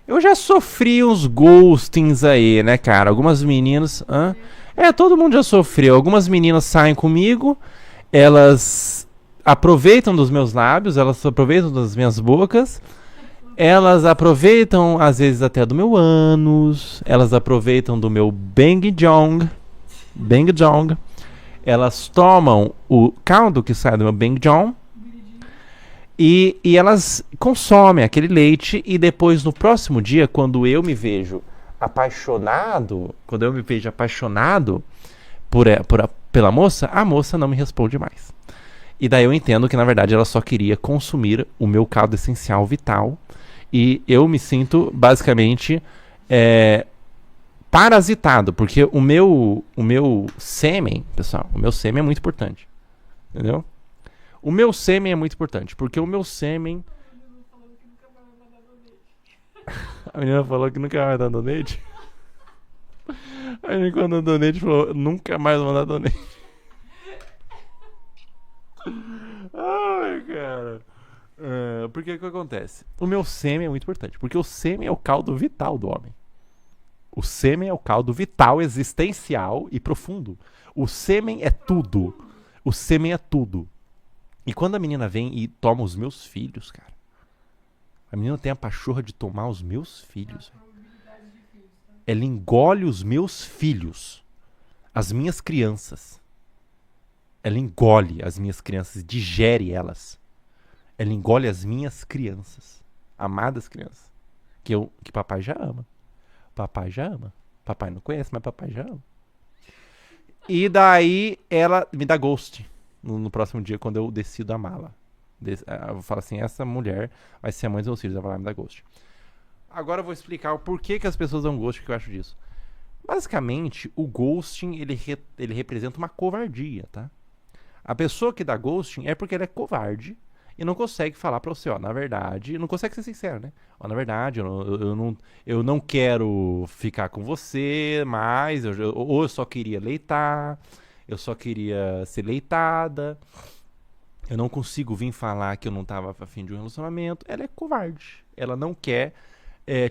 Eu já sofri uns ghostings aí, né, cara? Algumas meninas. Hã? Todo mundo já sofreu. Algumas meninas saem comigo, elas aproveitam dos meus lábios, elas aproveitam das minhas bocas, elas aproveitam às vezes até do meu ânus, elas aproveitam do meu bang jong, bang jong. Elas tomam o caldo que sai do meu bang jong e elas consomem aquele leite e depois no próximo dia, quando eu me vejo apaixonado, pela moça, a moça não me responde mais. E daí eu entendo que na verdade ela só queria consumir o meu caldo essencial vital e eu me sinto basicamente parasitado, porque o meu sêmen, pessoal, o meu sêmen é muito importante, entendeu? O meu sêmen é muito importante, porque o meu sêmen. A menina falou que nunca mais dá donate. A menina quando dá donate falou, nunca mais vou dar donate. Ai, cara. Porque o que acontece? O meu sêmen é muito importante, porque o sêmen é o caldo vital do homem. O sêmen é o caldo vital, existencial e profundo. O sêmen é tudo. O sêmen é tudo. E quando a menina vem e toma os meus filhos, cara. A menina tem a pachorra de tomar os meus filhos. Ela engole os meus filhos. As minhas crianças. Ela engole as minhas crianças, digere elas. Ela engole as minhas crianças. Amadas crianças. Que papai já ama. Papai já ama. Papai não conhece, mas papai já ama. E daí ela me dá ghost no próximo dia, quando eu decido amá-la. Eu falo assim, essa mulher vai ser a mãe dos meus filhos, ela vai lá me dar ghost. Agora eu vou explicar o porquê que as pessoas dão ghost, o que eu acho disso. Basicamente, o ghosting, ele representa uma covardia, tá? A pessoa que dá ghosting é porque ela é covarde e não consegue falar pra você, ó, na verdade, não consegue ser sincero, né? Ó, na verdade, eu não quero ficar com você, mas ou eu só queria leitar, eu só queria ser leitada, eu não consigo vir falar que eu não tava a fim de um relacionamento. Ela é covarde, ela não quer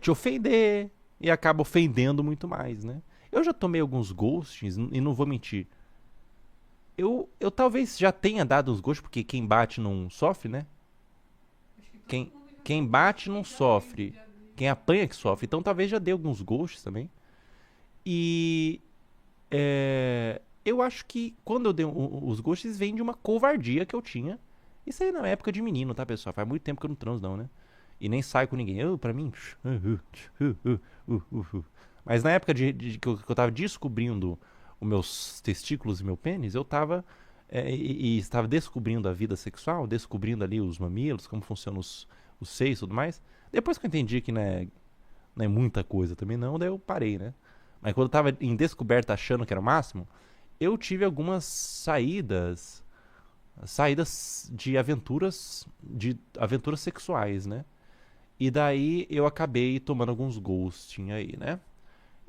te ofender e acaba ofendendo muito mais, né? Eu já tomei alguns ghostings e não vou mentir. Eu talvez já tenha dado uns gostos, porque quem bate não sofre, né? Quem bate não sofre. Quem apanha que sofre. Então talvez já dê alguns gostos também. E eu acho que quando eu dei os gostos, vem de uma covardia que eu tinha. Isso aí na época de menino, tá, pessoal? Faz muito tempo que eu não transo, não, né? E nem saio com ninguém. Pra mim. Mas na época que eu tava descobrindo os meus testículos e meu pênis, eu tava e estava descobrindo a vida sexual, descobrindo ali os mamilos, como funcionam os seios e tudo mais. Depois que eu entendi que não é muita coisa também não, daí eu parei, né? Mas quando eu tava em descoberta achando que era o máximo, eu tive algumas saídas de aventuras sexuais, né? E daí eu acabei tomando alguns ghosting aí, né?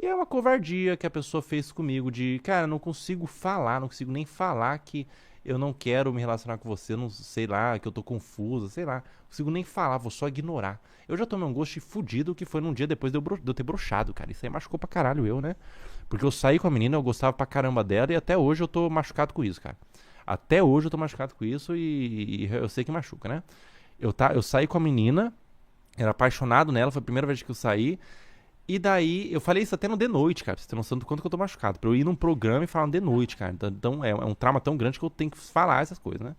E é uma covardia que a pessoa fez comigo de, cara, não consigo falar, não consigo nem falar que eu não quero me relacionar com você, não sei lá, que eu tô confusa, sei lá. Não consigo nem falar, vou só ignorar. Eu já tomei um gosto fudido que foi num dia depois de eu ter broxado, cara. Isso aí machucou pra caralho eu, né? Porque eu saí com a menina, eu gostava pra caramba dela e até hoje eu tô machucado com isso, cara. Até hoje eu tô machucado com isso e eu sei que machuca, né? Eu saí com a menina, era apaixonado nela, foi a primeira vez que eu saí. E daí, eu falei isso até no de noite, cara, pra você ter noção do quanto que eu tô machucado. Pra eu ir num programa e falar no de noite, cara. Então é um trauma tão grande que eu tenho que falar essas coisas, né?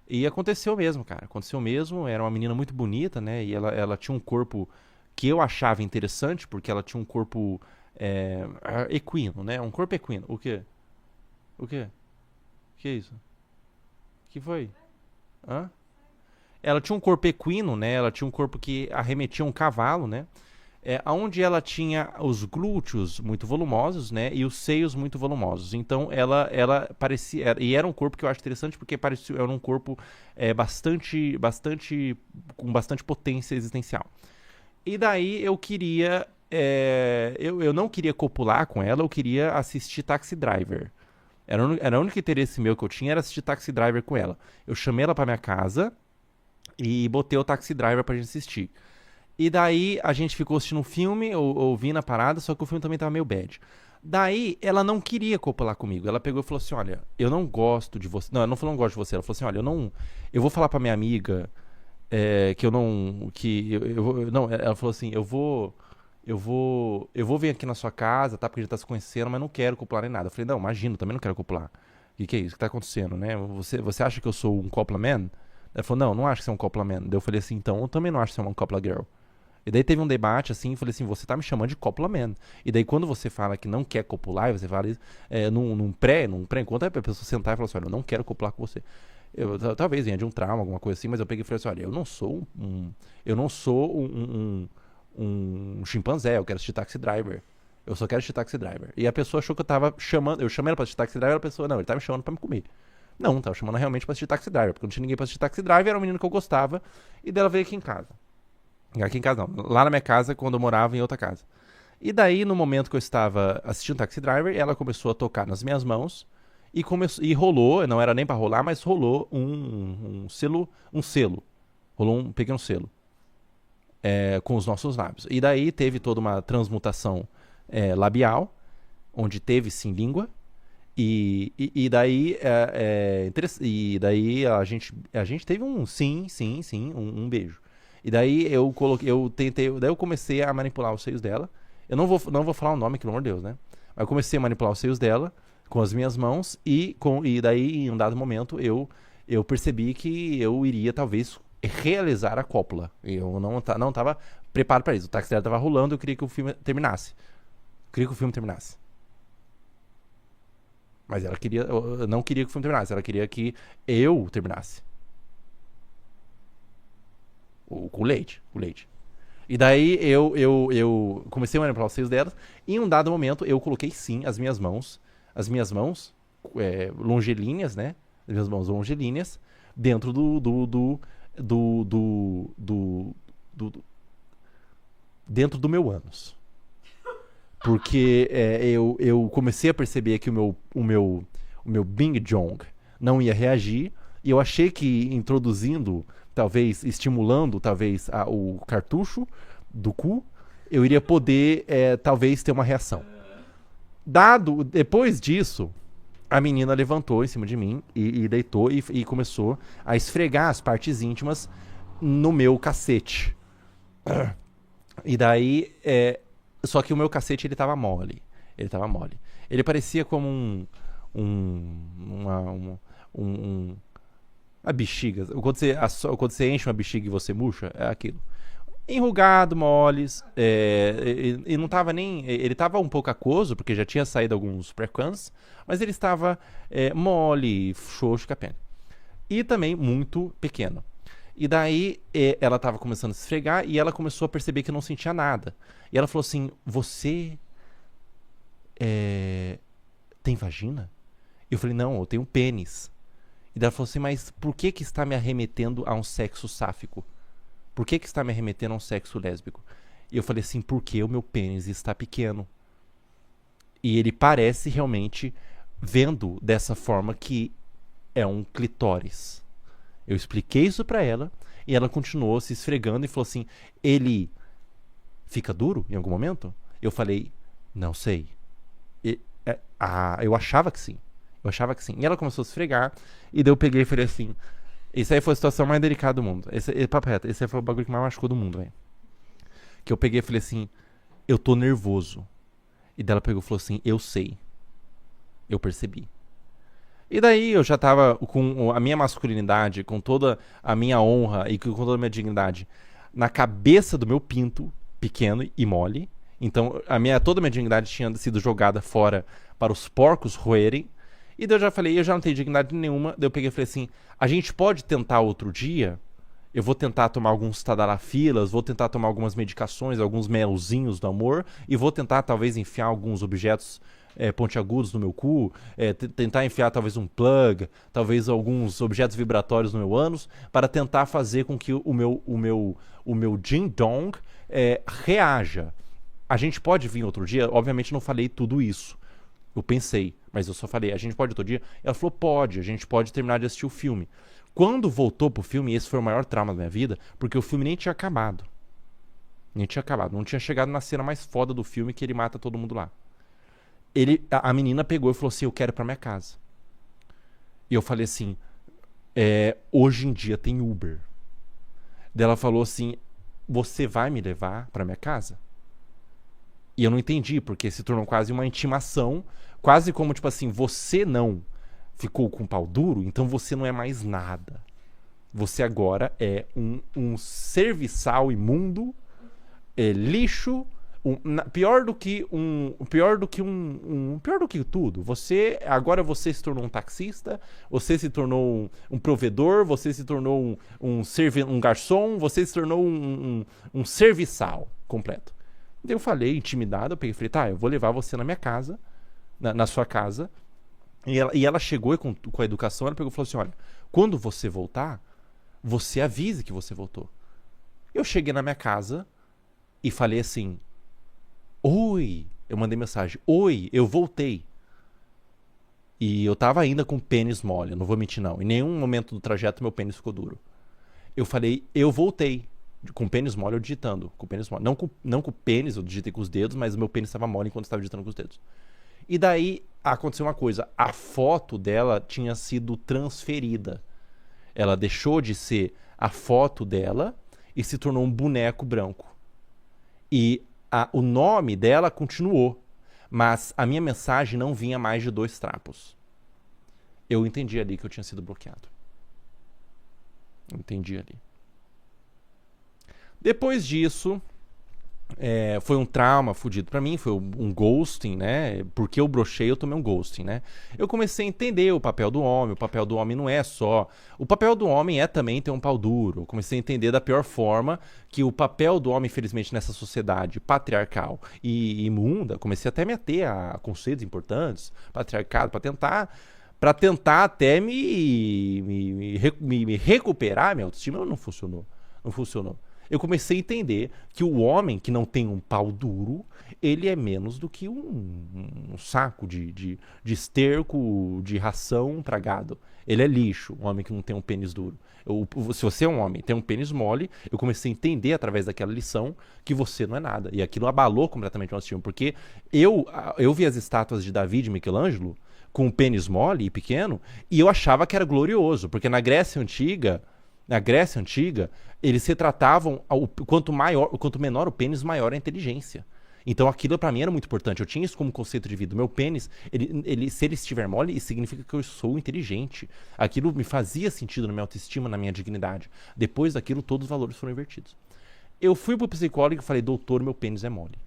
E aconteceu mesmo, cara. Aconteceu mesmo. Era uma menina muito bonita, né? E ela tinha um corpo que eu achava interessante, porque ela tinha um corpo equino, né? Um corpo equino. O quê? O quê? O que é isso? O que foi? Hã? Ela tinha um corpo equino, né? Ela tinha um corpo que arremetia um cavalo, né? Onde ela tinha os glúteos muito volumosos, né, e os seios muito volumosos. Então ela parecia, e era um corpo que eu acho interessante porque parecia era um corpo bastante com bastante potência existencial. E daí eu queria, eu não queria copular com ela, eu queria assistir Taxi Driver. Era o único interesse meu que eu tinha era assistir Taxi Driver com ela. Eu chamei ela pra minha casa e botei o Taxi Driver pra gente assistir. E daí a gente ficou assistindo um filme, ouvindo a parada, só que o filme também tava meio bad. Daí ela não queria copular comigo. Ela pegou e falou assim: olha, eu não gosto de você. Não, ela não falou não gosto de você. Ela falou assim: olha, eu não. Eu vou falar pra minha amiga que eu não. Que não, ela falou assim: eu vou vir aqui na sua casa, tá? Porque a gente tá se conhecendo, mas não quero copular nem nada. Eu falei: não, imagina, eu também não quero copular. O que é isso? O que tá acontecendo, né? Você acha que eu sou um Copla Man? Ela falou: não acho que você é um Copla Man. Daí eu falei assim: então eu também não acho que você é uma Copla Girl. E daí teve um debate assim, e falei assim, você tá me chamando de Coppola Man. E daí quando você fala que não quer copular, e você fala isso, num pré-encontro, a pessoa sentar e falar assim, olha, eu não quero copular com você. Talvez venha de um trauma, alguma coisa assim, mas eu peguei e falei assim, olha, eu não sou um chimpanzé, eu quero assistir Taxi Driver. Eu só quero assistir Taxi Driver. E a pessoa achou que eu tava chamando, eu chamei ela pra assistir Taxi Driver, a pessoa, não, ele tá me chamando pra me comer. Não, tava chamando realmente pra assistir Taxi Driver, porque não tinha ninguém pra assistir Taxi Driver, era um menino que eu gostava, e dela veio aqui em casa. Aqui em casa não, lá na minha casa, quando eu morava em outra casa. E daí, no momento que eu estava assistindo Taxi Driver, ela começou a tocar nas minhas mãos e rolou, não era nem pra rolar, mas rolou um selo. Rolou um pequeno selo com os nossos lábios. E daí teve toda uma transmutação labial, onde teve sim língua. E daí e daí a gente teve um sim, um beijo. E daí daí eu comecei a manipular os seios dela. Eu não vou falar o nome, pelo amor de Deus, né? Mas eu comecei a manipular os seios dela com as minhas mãos e daí em um dado momento eu percebi que eu iria talvez realizar a cópula. Eu não estava preparado para isso. O táxi dela estava rolando, eu queria que o filme terminasse. Mas ela não queria que o filme terminasse, ela queria que eu terminasse. Com leite. E daí eu comecei a manipular os seios delas. E em um dado momento eu coloquei sim as minhas mãos longelíneas, né? As minhas mãos longelíneas dentro dentro do meu ânus. Porque eu comecei a perceber que o meu Bing Jong não ia reagir. E eu achei que introduzindo, talvez, estimulando, talvez, o cartucho do cu, eu iria poder, talvez, ter uma reação. Depois disso, a menina levantou em cima de mim e deitou e começou a esfregar as partes íntimas no meu cacete. E daí, só que o meu cacete, ele tava mole. Ele parecia como a bexiga. Quando você enche uma bexiga e você murcha, é aquilo. Enrugado, moles, e não tava nem. Ele tava um pouco aquoso, porque já tinha saído alguns precans, mas ele estava mole, xoxo, capenga. E também muito pequeno. E daí ela tava começando a se esfregar e ela começou a perceber que não sentia nada. E ela falou assim: você tem vagina? Eu falei: não, eu tenho pênis. E daí ela falou assim: mas por que está me arremetendo a um sexo sáfico? Por que está me arremetendo a um sexo lésbico? E eu falei assim: porque o meu pênis está pequeno. E ele parece realmente, vendo dessa forma, que é um clitóris. Eu expliquei isso pra ela e ela continuou se esfregando e falou assim: ele fica duro em algum momento? Eu falei: não sei. Eu achava que sim. E ela começou a se esfregar e daí eu peguei e falei assim: isso aí foi a situação mais delicada do mundo. Papo reto, esse aí foi o bagulho que mais machucou do mundo, velho. Que eu peguei e falei assim: eu tô nervoso. E daí ela pegou e falou assim: eu sei. Eu percebi. E daí eu já tava com a minha masculinidade, com toda a minha honra e com toda a minha dignidade na cabeça do meu pinto, pequeno e mole. Então toda a minha dignidade tinha sido jogada fora para os porcos roerem. E daí eu já falei: eu já não tenho dignidade nenhuma. Daí eu peguei e falei assim: a gente pode tentar outro dia? Eu vou tentar tomar alguns tadalafilas, vou tentar tomar algumas medicações, alguns melzinhos do amor, e vou tentar talvez enfiar alguns objetos pontiagudos no meu cu, tentar enfiar talvez um plug, talvez alguns objetos vibratórios no meu ânus, para tentar fazer com que o meu ding-dong reaja. A gente pode vir outro dia? Obviamente não falei tudo isso. Eu pensei, mas eu só falei: a gente pode outro dia? Ela falou: pode, a gente pode terminar de assistir o filme. Quando voltou pro filme, esse foi o maior trauma da minha vida, porque o filme nem tinha acabado. Nem tinha acabado. Não tinha chegado na cena mais foda do filme que ele mata todo mundo lá. A menina pegou e falou assim, eu quero ir pra minha casa. E eu falei assim, hoje em dia tem Uber. Daí ela falou assim, você vai me levar pra minha casa? E eu não entendi, porque se tornou quase uma intimação, quase como, tipo assim, você não ficou com o pau duro, então você não é mais nada. Você agora é um serviçal imundo, lixo, pior do que tudo. Você se tornou um taxista, você se tornou um provedor, você se tornou um garçom, você se tornou um serviçal completo. Daí eu falei, intimidado, eu peguei e falei, tá, eu vou levar você na minha casa, na sua casa. E ela chegou com a educação, ela pegou e falou assim, olha, quando você voltar, você avise que você voltou. Eu cheguei na minha casa e falei assim, oi, eu mandei mensagem, oi, eu voltei. E eu tava ainda com o pênis mole, não vou mentir não. Em nenhum momento do trajeto meu pênis ficou duro. Eu falei, eu voltei. Com o pênis mole eu digitando. Com o pênis mole. Não com o pênis, eu digitei com os dedos, mas o meu pênis estava mole enquanto eu estava digitando com os dedos. E daí aconteceu uma coisa. A foto dela tinha sido transferida. Ela deixou de ser a foto dela e se tornou um boneco branco. E o nome dela continuou. Mas a minha mensagem não vinha mais de 2 trapos. Eu entendi ali que eu tinha sido bloqueado. Eu entendi ali. Depois disso, foi um trauma fudido pra mim, foi um ghosting, né? Porque eu brochei, eu tomei um ghosting, né? Eu comecei a entender o papel do homem não é só... O papel do homem é também ter um pau duro. Eu comecei a entender da pior forma que o papel do homem, infelizmente, nessa sociedade patriarcal e imunda, comecei até a me ater a conceitos importantes, patriarcado, pra tentar até me recuperar, minha autoestima não funcionou. Não funcionou. Eu comecei a entender que o homem que não tem um pau duro, ele é menos do que um saco de esterco, de ração pra gado. Ele é lixo, um homem que não tem um pênis duro. Se você é um homem e tem um pênis mole, eu comecei a entender através daquela lição que você não é nada. E aquilo abalou completamente o nosso time, porque eu vi as estátuas de Davi e de Michelangelo com um pênis mole e pequeno, e eu achava que era glorioso, porque na Grécia Antiga, eles se tratavam, quanto menor o pênis, maior a inteligência. Então aquilo pra mim era muito importante. Eu tinha isso como conceito de vida. O meu pênis, se ele estiver mole, isso significa que eu sou inteligente. Aquilo me fazia sentido na minha autoestima, na minha dignidade. Depois daquilo, todos os valores foram invertidos. Eu fui pro psicólogo e falei, doutor, meu pênis é mole.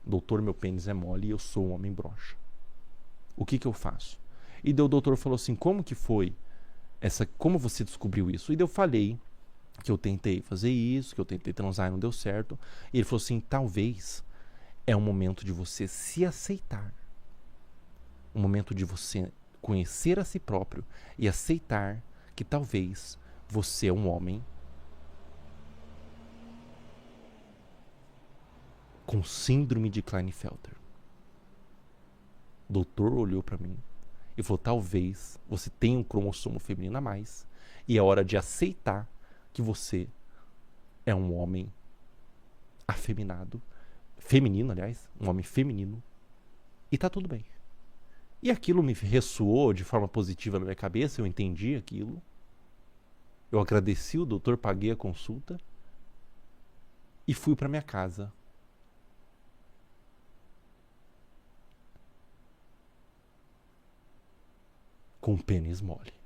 Doutor, meu pênis é mole e eu sou um homem broxa. O que eu faço? E daí o doutor falou assim, como que foi? Como você descobriu isso? E daí eu falei que eu tentei fazer isso, que eu tentei transar e não deu certo. E ele falou assim, talvez é um momento de você se aceitar. Um momento de você conhecer a si próprio e aceitar que talvez você é um homem com síndrome de Klinefelter. O doutor olhou pra mim e falou, talvez você tenha um cromossomo feminino a mais e é hora de aceitar que você é um homem afeminado, feminino, aliás, um homem feminino, e tá tudo bem. E aquilo me ressoou de forma positiva na minha cabeça, eu entendi aquilo, eu agradeci o doutor, paguei a consulta e fui pra minha casa. Com pênis mole.